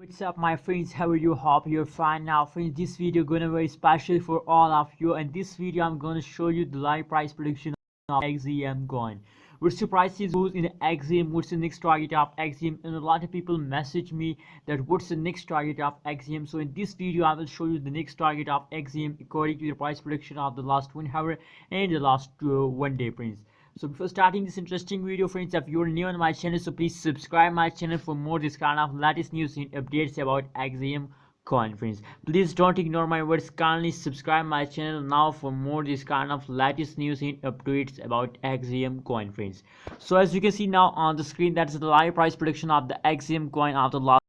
What's up my friends, how are you? Hope you're fine. Now friends, this video gonna be very special for all of you, and this video I'm gonna show you the live price prediction of XEM coin. What's the prices goes in XEM, what's the next target of XEM, and a lot of people message me that what's the next target of XEM. So in this video I will show you the next target of XEM according to the price prediction of the last 1 hour and the last 1 day, friends. So before starting this interesting video, friends, if you're new on my channel, so please subscribe my channel for more this kind of latest news and updates about XEM coin, friends. Please don't ignore my words, kindly subscribe my channel now for more this kind of latest news and updates about XEM coin, friends. So as you can see now on the screen, that's the live price prediction of the XEM coin of the last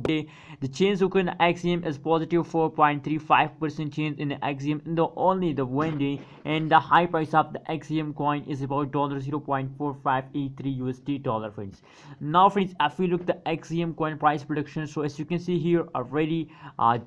day. The change occurred in XEM is positive 4.35% change in the XEM in the only the 1 day, and the high price of the XEM coin is about $0.4583 USD dollar, friends. Now friends, if we look the XEM coin price prediction, so as you can see here already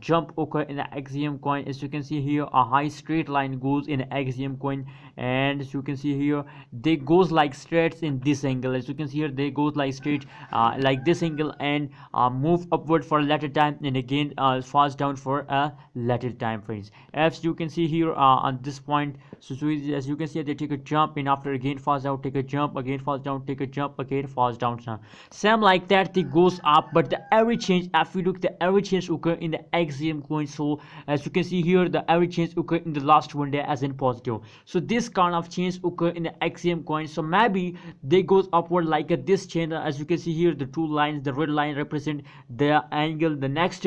jump occur in the XEM coin. As you can see here, a high straight line goes in the XEM coin, and as you can see here they goes like straight in this angle. As you can see here they goes like straight like this angle, and move upward for a later time, and again falls down for a later time, friends. As you can see here on this point, so as you can see they take a jump, and after again falls down, take a jump, again falls down, take a jump, again falls down. Same like that they goes up, but the average change, if we look the average change occur in the XEM coin. So as you can see here the average change occur in the last 1 day as in positive. So this kind of change occur in the XEM coin, so maybe they goes upward like this channel. As you can see here the two lines, the red line represent the angle, the next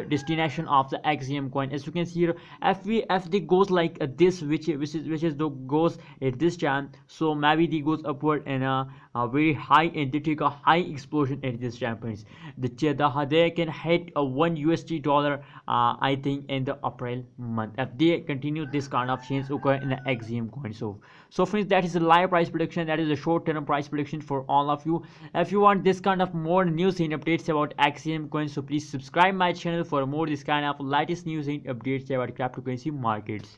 destination of the XEM coin. As you can see here, if they goes like this, which is the goes at this time, so maybe they goes upward and a very high, and they take a high explosion at this time, friends. They can hit a $1 USD I think in the April month if they continue this kind of change occur in the XEM coin. So friends, that is a live price prediction, that is a short-term price prediction for all of you. If you want this kind of more news and updates about XEM coin, so please subscribe my channel for more this kind of latest news and updates about cryptocurrency markets.